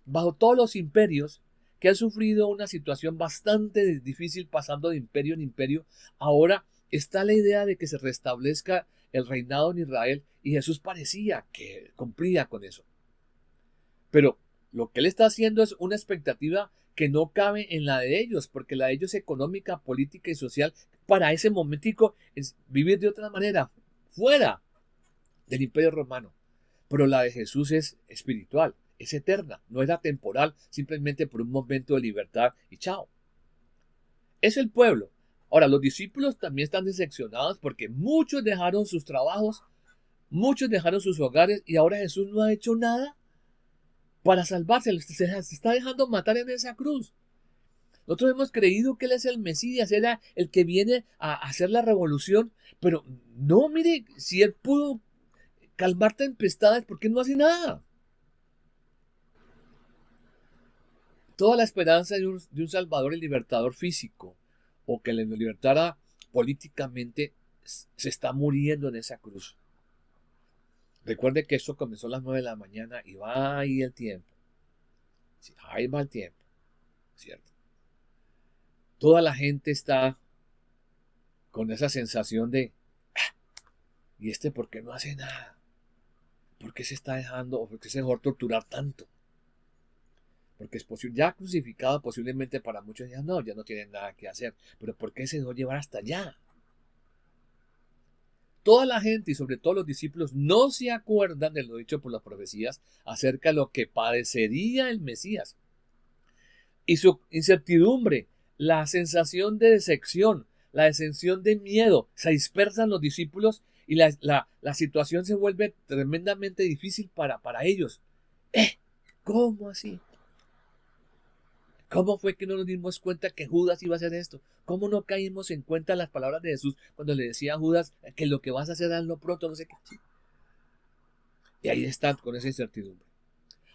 bajo todos los imperios, que han sufrido una situación bastante difícil pasando de imperio en imperio, ahora está la idea de que se restablezca el reinado en Israel y Jesús parecía que cumplía con eso. Pero lo que él está haciendo es una expectativa que no cabe en la de ellos, porque la de ellos económica, política y social, para ese momentico es vivir de otra manera, fuera del imperio romano. Pero la de Jesús es espiritual, es eterna, no era temporal, simplemente por un momento de libertad y chao. Es el pueblo. Ahora, los discípulos también están decepcionados porque muchos dejaron sus trabajos, muchos dejaron sus hogares y ahora Jesús no ha hecho nada para salvarse, se está dejando matar en esa cruz. Nosotros hemos creído que Él es el Mesías, era el que viene a hacer la revolución, pero no, mire, si Él pudo calmar tempestades, ¿por qué no hace nada? Toda la esperanza de un Salvador y libertador físico, o que le libertara políticamente, se está muriendo en esa cruz. Recuerde que esto comenzó a las 9 de la mañana y va ahí el tiempo. Sí, ahí va el tiempo, ¿cierto? Toda la gente está con esa sensación de, ¿y este por qué no hace nada? ¿Por qué se está dejando o por qué se dejó torturar tanto? Porque es posible, ya crucificado posiblemente para muchos ya no tienen nada que hacer. Pero ¿por qué se dejó llevar hasta allá? Toda la gente y sobre todo los discípulos no se acuerdan de lo dicho por las profecías acerca de lo que padecería el Mesías. Y su incertidumbre, la sensación de decepción, la sensación de miedo, se dispersan los discípulos y la situación se vuelve tremendamente difícil para ellos. ¿Cómo así? ¿Cómo fue que no nos dimos cuenta que Judas iba a hacer esto? ¿Cómo no caímos en cuenta las palabras de Jesús cuando le decía a Judas que lo que vas a hacer hazlo pronto, no sé qué? Y ahí están con esa incertidumbre.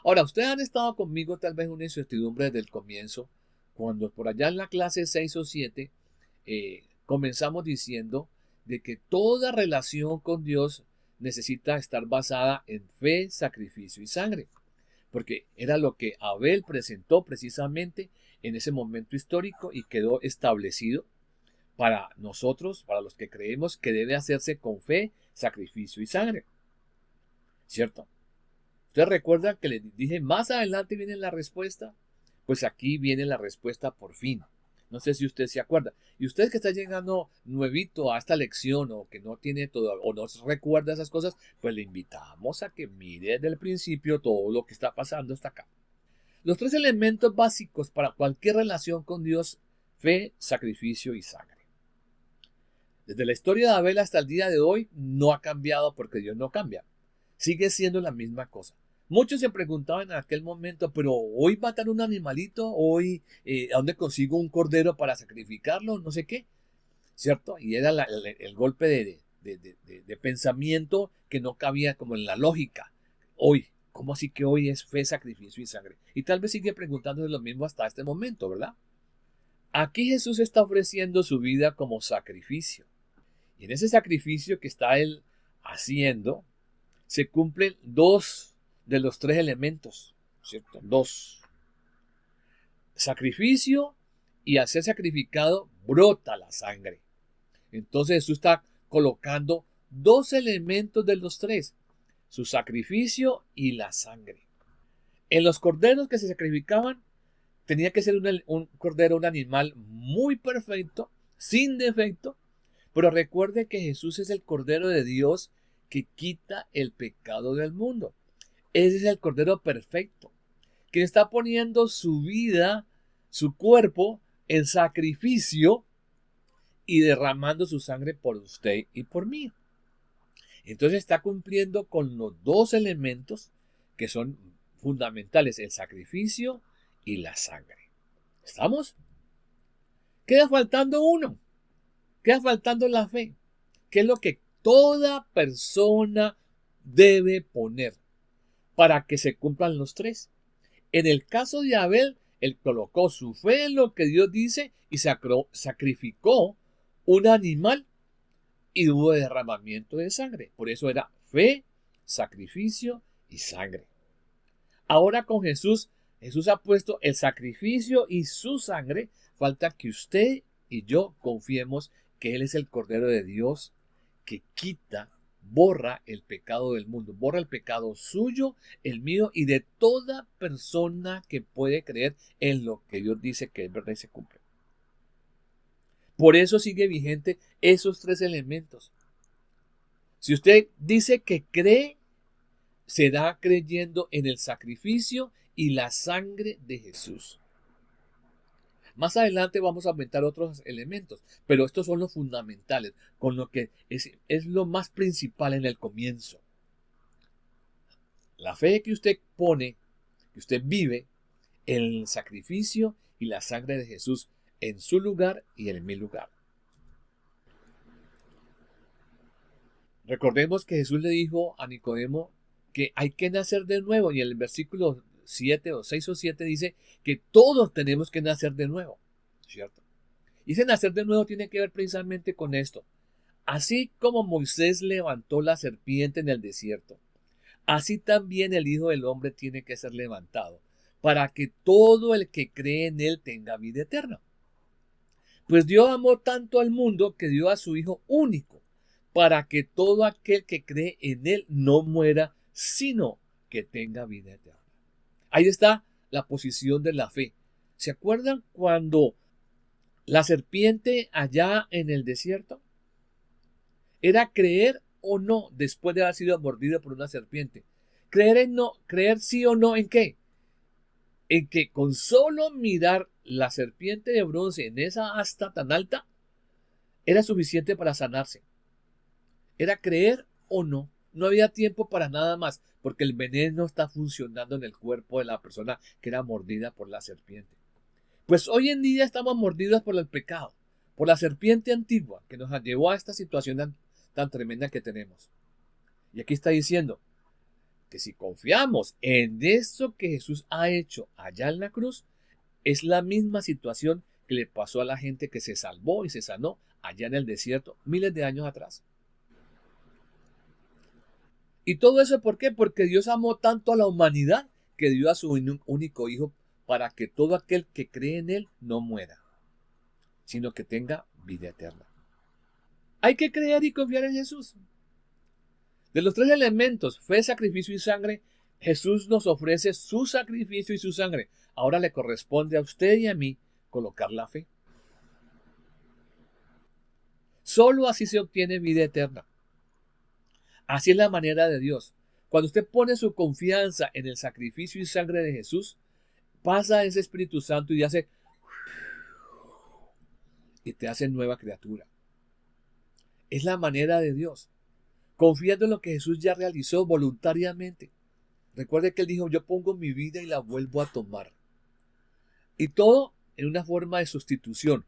Ahora, ustedes han estado conmigo tal vez en una incertidumbre desde el comienzo, cuando por allá en la clase 6 o 7 comenzamos diciendo de que toda relación con Dios necesita estar basada en fe, sacrificio y sangre. Porque era lo que Abel presentó precisamente en ese momento histórico y quedó establecido para nosotros, para los que creemos que debe hacerse con fe, sacrificio y sangre. ¿Cierto? ¿Ustedes recuerdan que les dije más adelante viene la respuesta? Pues aquí viene la respuesta por fin. No sé si usted se acuerda. Y usted que está llegando nuevito a esta lección o que no tiene todo o no recuerda esas cosas, pues le invitamos a que mire desde el principio todo lo que está pasando hasta acá. Los tres elementos básicos para cualquier relación con Dios: fe, sacrificio y sangre. Desde la historia de Abel hasta el día de hoy no ha cambiado porque Dios no cambia. sigue siendo la misma cosa. Muchos se preguntaban en aquel momento, pero hoy matar un animalito, hoy, ¿a dónde consigo un cordero para sacrificarlo? No sé qué, ¿cierto? Y era el golpe de pensamiento que no cabía como en la lógica. Hoy, ¿cómo así que hoy es fe, sacrificio y sangre? Y tal vez sigue preguntándose lo mismo hasta este momento, ¿verdad? Aquí Jesús está ofreciendo su vida como sacrificio. Y en ese sacrificio que está él haciendo, se cumplen dos de los tres elementos, ¿cierto? Dos. Sacrificio, y al ser sacrificado brota la sangre. Entonces Jesús está colocando dos elementos de los tres, su sacrificio y la sangre. En los corderos que se sacrificaban, tenía que ser un cordero, un animal muy perfecto, sin defecto, pero recuerde que Jesús es el Cordero de Dios que quita el pecado del mundo. Ese es el Cordero perfecto, que está poniendo su vida, su cuerpo, en sacrificio y derramando su sangre por usted y por mí. Entonces está cumpliendo con los dos elementos que son fundamentales, el sacrificio y la sangre. ¿Estamos? Queda faltando uno. Queda faltando la fe, que es lo que toda persona debe poner para que se cumplan los tres. En el caso de Abel, él colocó su fe en lo que Dios dice y sacrificó un animal y hubo derramamiento de sangre. Por eso era fe, sacrificio y sangre. Ahora con Jesús, Jesús ha puesto el sacrificio y su sangre. Falta que usted y yo confiemos que Él es el Cordero de Dios que quita, borra el pecado del mundo, borra el pecado suyo, el mío y de toda persona que puede creer en lo que Dios dice que es verdad y se cumple. Por eso sigue vigente esos tres elementos. Si usted dice que cree, será creyendo en el sacrificio y la sangre de Jesús. Más adelante vamos a aumentar otros elementos, pero estos son los fundamentales, con lo que es lo más principal en el comienzo. La fe que usted pone, que usted vive, en el sacrificio y la sangre de Jesús, en su lugar y en mi lugar. Recordemos que Jesús le dijo a Nicodemo que hay que nacer de nuevo, y en el versículo 7 o 6 o 7 dice que todos tenemos que nacer de nuevo, ¿cierto? Y ese nacer de nuevo tiene que ver precisamente con esto. Así como Moisés levantó la serpiente en el desierto, así también el Hijo del Hombre tiene que ser levantado, para que todo el que cree en él tenga vida eterna. Pues Dios amó tanto al mundo que dio a su Hijo único, para que todo aquel que cree en él no muera, sino que tenga vida eterna. Ahí está la posición de la fe. ¿Se acuerdan cuando la serpiente allá en el desierto? Era creer o no después de haber sido mordido por una serpiente. Creer sí o no en qué. En que con solo mirar la serpiente de bronce en esa asta tan alta era suficiente para sanarse. Era creer o no. No había tiempo para nada más, porque el veneno está funcionando en el cuerpo de la persona que era mordida por la serpiente. Pues hoy en día estamos mordidos por el pecado, por la serpiente antigua que nos llevó a esta situación tan tremenda que tenemos. Y aquí está diciendo que si confiamos en eso que Jesús ha hecho allá en la cruz, es la misma situación que le pasó a la gente que se salvó y se sanó allá en el desierto miles de años atrás. ¿Y todo eso por qué? Porque Dios amó tanto a la humanidad que dio a su único Hijo para que todo aquel que cree en Él no muera, sino que tenga vida eterna. Hay que creer y confiar en Jesús. De los tres elementos, fe, sacrificio y sangre, Jesús nos ofrece su sacrificio y su sangre. Ahora le corresponde a usted y a mí colocar la fe. Solo así se obtiene vida eterna. Así es la manera de Dios. Cuando usted pone su confianza en el sacrificio y sangre de Jesús, pasa ese Espíritu Santo y te hace nueva criatura. Es la manera de Dios. confiando en lo que Jesús ya realizó voluntariamente. Recuerde que Él dijo, yo pongo mi vida y la vuelvo a tomar. Y todo en una forma de sustitución.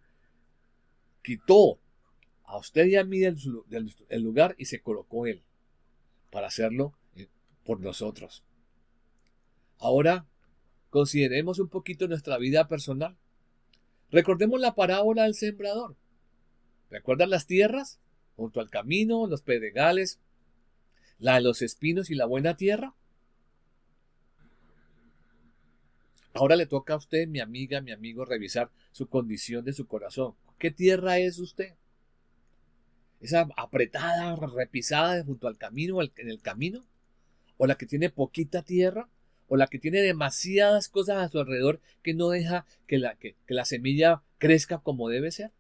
Quitó a usted y a mí del lugar y se colocó Él para hacerlo por nosotros. Ahora, consideremos un poquito nuestra vida personal. Recordemos la parábola del sembrador. ¿Recuerdan las tierras? Junto al camino, los pedregales, la de los espinos y la buena tierra. Ahora le toca a usted, mi amiga, mi amigo, revisar su condición de su corazón. ¿Qué tierra es usted? ¿Esa apretada, repisada junto al camino, en el camino? ¿O la que tiene poquita tierra? ¿O la que tiene demasiadas cosas a su alrededor que no deja que la semilla crezca como debe ser?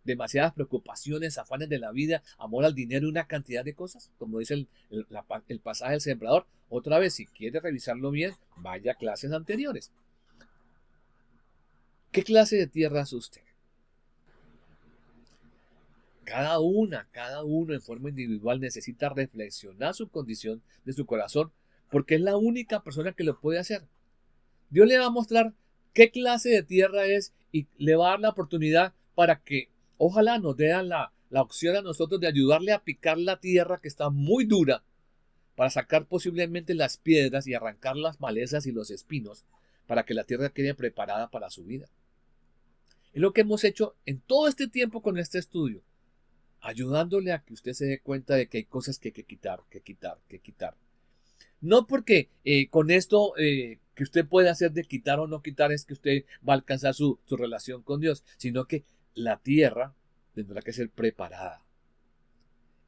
Demasiadas preocupaciones, afanes de la vida, amor al dinero y una cantidad de cosas, como dice el pasaje del sembrador. Otra vez, si quiere revisarlo bien, vaya a clases anteriores. ¿Qué clase de tierra es usted? Cada uno en forma individual necesita reflexionar su condición de su corazón, porque es la única persona que lo puede hacer. Dios le va a mostrar qué clase de tierra es y le va a dar la oportunidad para que ojalá nos dé la opción a nosotros de ayudarle a picar la tierra que está muy dura para sacar posiblemente las piedras y arrancar las malezas y los espinos para que la tierra quede preparada para su vida. Es lo que hemos hecho en todo este tiempo con este estudio, ayudándole a que usted se dé cuenta de que hay cosas que hay que quitar. No porque con esto que usted puede hacer de quitar o no quitar es que usted va a alcanzar su relación con Dios, sino que la tierra tendrá que ser preparada.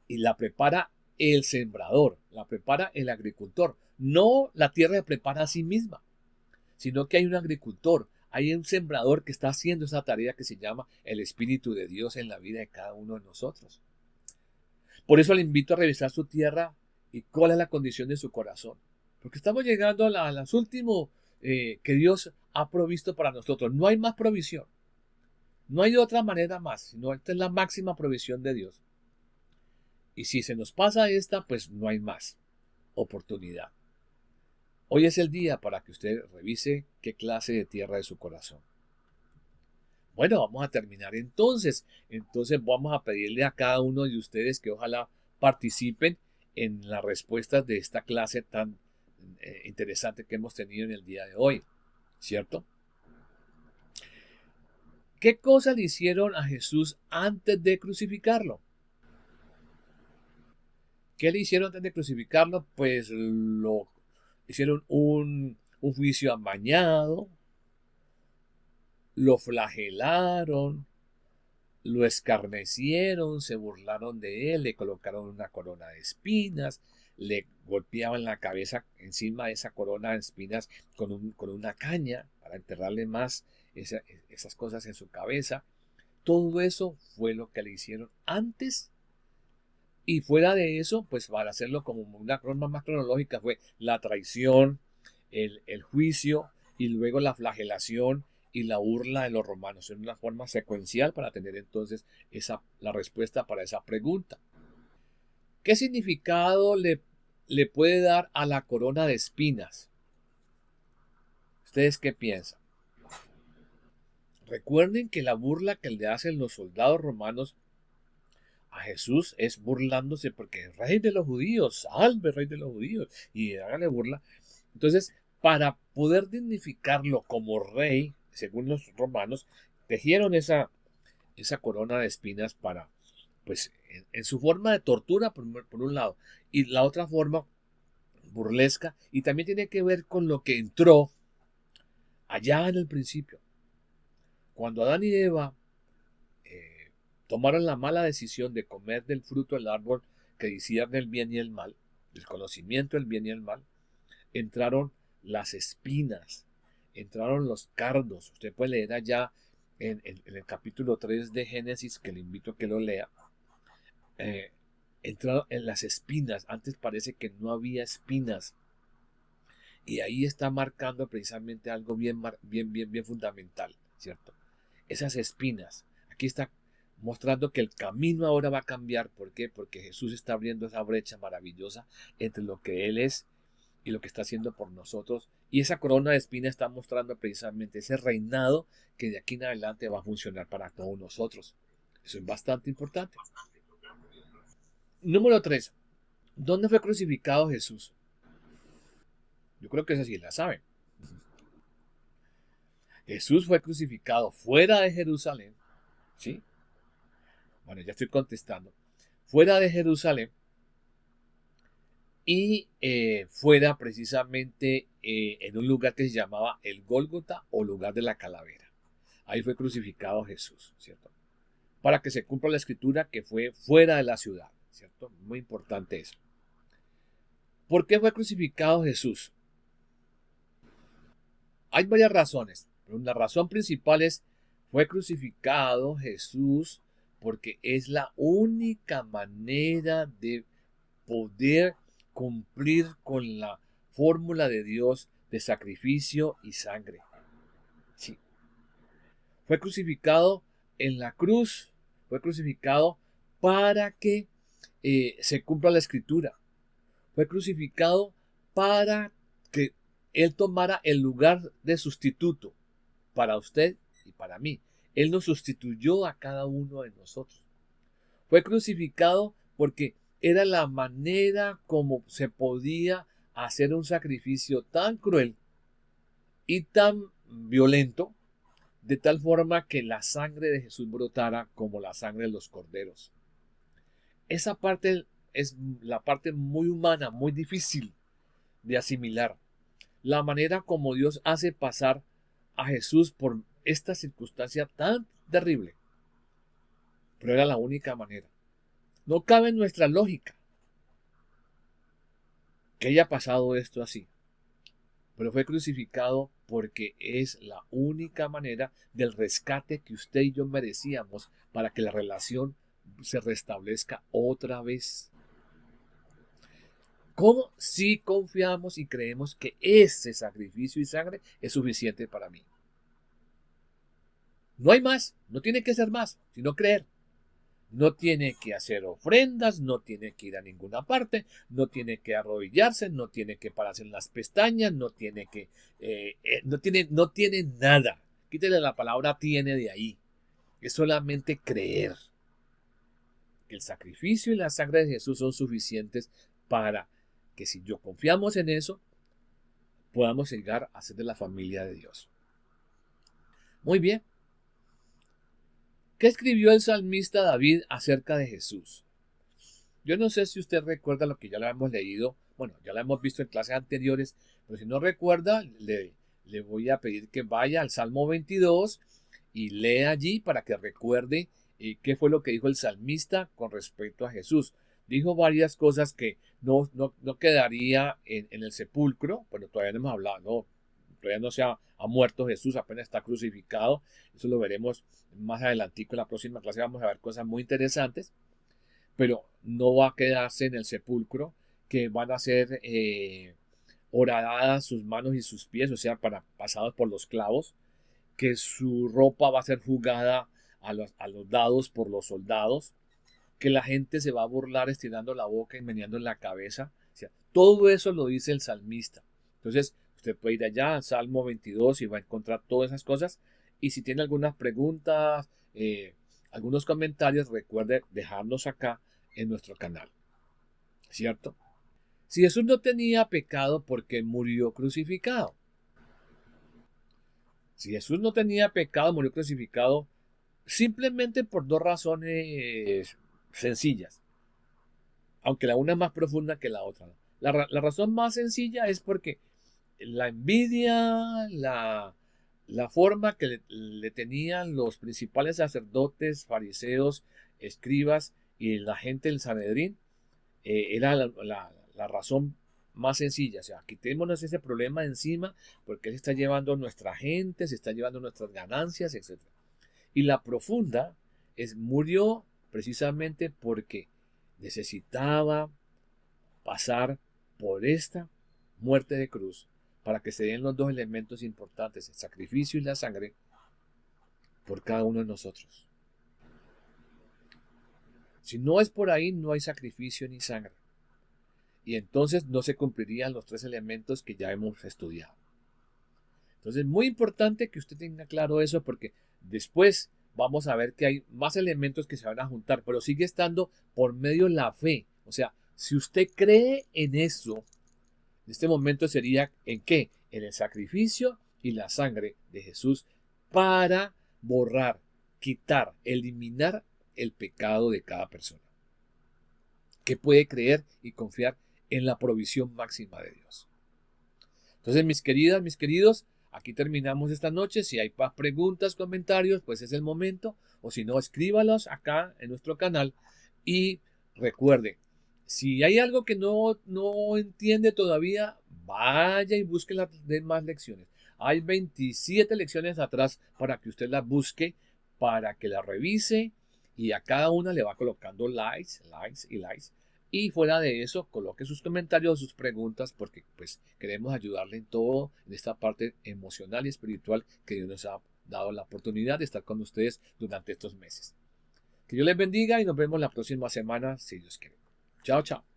Y la prepara el sembrador, la prepara el agricultor. No la tierra se prepara a sí misma, sino que hay un agricultor, hay un sembrador que está haciendo esa tarea que se llama el Espíritu de Dios en la vida de cada uno de nosotros. Por eso le invito a revisar su tierra y cuál es la condición de su corazón. Porque estamos llegando a las últimas que Dios ha provisto para nosotros. No hay más provisión. No hay de otra manera más, sino esta es la máxima provisión de Dios. Y si se nos pasa esta, pues no hay más oportunidad. Hoy es el día para que usted revise qué clase de tierra es su corazón. Bueno, vamos a terminar entonces. Entonces vamos a pedirle a cada uno de ustedes que ojalá participen en las respuestas de esta clase tan interesante que hemos tenido en el día de hoy, ¿cierto? ¿Qué cosas le hicieron a Jesús antes de crucificarlo? ¿Qué le hicieron antes de crucificarlo? Pues lo hicieron un juicio amañado, lo flagelaron, lo escarnecieron, se burlaron de él, le colocaron una corona de espinas, le golpeaban la cabeza encima de esa corona de espinas con una caña para enterrarle más esas cosas en su cabeza. Todo eso fue lo que le hicieron antes. Y fuera de eso, pues para hacerlo como una forma más cronológica, fue la traición, el juicio y luego la flagelación y la burla de los romanos, en una forma secuencial para tener entonces la respuesta para esa pregunta. ¿Qué significado le puede dar a la corona de espinas? ¿Ustedes qué piensan? Recuerden que la burla que le hacen los soldados romanos a Jesús es burlándose porque es rey de los judíos, salve rey de los judíos, y hágale burla. Entonces, para poder dignificarlo como rey, según los romanos, tejieron esa corona de espinas para, pues, en su forma de tortura, por un lado, y la otra forma burlesca, y también tiene que ver con lo que entró allá en el principio. Cuando Adán y Eva tomaron la mala decisión de comer del fruto del árbol que discierne el bien y el mal, el conocimiento del bien y el mal, entraron las espinas, entraron los cardos. Usted puede leer allá en el capítulo 3 de Génesis, que le invito a que lo lea. Entraron en las espinas. Antes parece que no había espinas. Y ahí está marcando precisamente algo bien fundamental, ¿cierto? Esas espinas. Aquí está mostrando que el camino ahora va a cambiar. ¿Por qué? Porque Jesús está abriendo esa brecha maravillosa entre lo que Él es y lo que está haciendo por nosotros. Y esa corona de espina está mostrando precisamente ese reinado que de aquí en adelante va a funcionar para todos nosotros. Eso es bastante importante. Número 3. ¿Dónde fue crucificado Jesús? Yo creo que esa sí la saben. Jesús fue crucificado fuera de Jerusalén. ¿Sí? Bueno, ya estoy contestando. Fuera de Jerusalén y fuera precisamente en un lugar que se llamaba el Gólgota o lugar de la calavera. Ahí fue crucificado Jesús, ¿cierto? Para que se cumpla la escritura que fue fuera de la ciudad, ¿cierto? Muy importante eso. ¿Por qué fue crucificado Jesús? Hay varias razones, pero la razón principal es, fue crucificado Jesús porque es la única manera de poder cumplir con la fórmula de Dios de sacrificio y sangre. Sí. Fue crucificado en la cruz, fue crucificado para que se cumpla la escritura. Fue crucificado para que Él tomara el lugar de sustituto para usted y para mí. Él nos sustituyó a cada uno de nosotros. Fue crucificado porque era la manera como se podía hacer un sacrificio tan cruel y tan violento, de tal forma que la sangre de Jesús brotara como la sangre de los corderos. Esa parte es la parte muy humana, muy difícil de asimilar. La manera como Dios hace pasar a Jesús por esta circunstancia tan terrible. Pero era la única manera. No cabe en nuestra lógica que haya pasado esto así. Pero fue crucificado porque es la única manera del rescate que usted y yo merecíamos para que la relación se restablezca otra vez. ¿Cómo? Si confiamos y creemos que ese sacrificio y sangre es suficiente para mí. No hay más, no tiene que ser más, sino creer. No tiene que hacer ofrendas, no tiene que ir a ninguna parte, no tiene que arrodillarse, no tiene que pararse en las pestañas, no tiene que, no tiene nada. Quítele la palabra tiene de ahí. Es solamente creer que el sacrificio y la sangre de Jesús son suficientes para que si yo confiamos en eso, podamos llegar a ser de la familia de Dios. Muy bien. ¿Qué escribió el salmista David acerca de Jesús? Yo no sé si usted recuerda lo que ya lo hemos leído, bueno, ya lo hemos visto en clases anteriores, pero si no recuerda, le voy a pedir que vaya al Salmo 22 y lea allí para que recuerde qué fue lo que dijo el salmista con respecto a Jesús. Dijo varias cosas que no quedaría en el sepulcro, pero todavía no hemos hablado, no, todavía no se ha muerto Jesús, apenas está crucificado. Eso lo veremos más adelantico en la próxima clase. Vamos a ver cosas muy interesantes, pero no va a quedarse en el sepulcro, que van a ser horadadas sus manos y sus pies, o sea, pasados por los clavos, que su ropa va a ser jugada a los dados por los soldados, que la gente se va a burlar estirando la boca y meneando en la cabeza. O sea, todo eso lo dice el salmista. Entonces, usted puede ir allá al Salmo 22 y va a encontrar todas esas cosas. Y si tiene algunas preguntas, algunos comentarios, recuerde dejarlos acá en nuestro canal. ¿Cierto? Si Jesús no tenía pecado, ¿por qué murió crucificado? Si Jesús no tenía pecado, murió crucificado simplemente por dos razones sencillas, aunque la una es más profunda que la otra. La razón más sencilla es porque la envidia, la forma que le tenían los principales sacerdotes, fariseos, escribas y la gente del Sanedrín, era la razón más sencilla. O sea, quitémonos ese problema de encima porque él está llevando nuestra gente, se está llevando nuestras ganancias, etc. Y la profunda murió precisamente porque necesitaba pasar por esta muerte de cruz para que se den los dos elementos importantes, el sacrificio y la sangre, por cada uno de nosotros. Si no es por ahí, no hay sacrificio ni sangre. Y entonces no se cumplirían los 3 elementos que ya hemos estudiado. Entonces es muy importante que usted tenga claro eso, porque después vamos a ver que hay más elementos que se van a juntar, pero sigue estando por medio de la fe. O sea, si usted cree en eso, en este momento sería ¿en qué? En el sacrificio y la sangre de Jesús para borrar, quitar, eliminar el pecado de cada persona, que puede creer y confiar en la provisión máxima de Dios. Entonces, mis queridas, mis queridos, aquí terminamos esta noche. Si hay más preguntas, comentarios, pues es el momento. O si no, escríbalos acá en nuestro canal. Y recuerde, si hay algo que no entiende todavía, vaya y busque las demás lecciones. Hay 27 lecciones atrás para que usted las busque, para que las revise. Y a cada una le va colocando likes, likes y likes. Y fuera de eso, coloque sus comentarios, sus preguntas, porque pues queremos ayudarle en todo, en esta parte emocional y espiritual que Dios nos ha dado la oportunidad de estar con ustedes durante estos meses. Que Dios les bendiga y nos vemos la próxima semana, si Dios quiere. Chao, chao.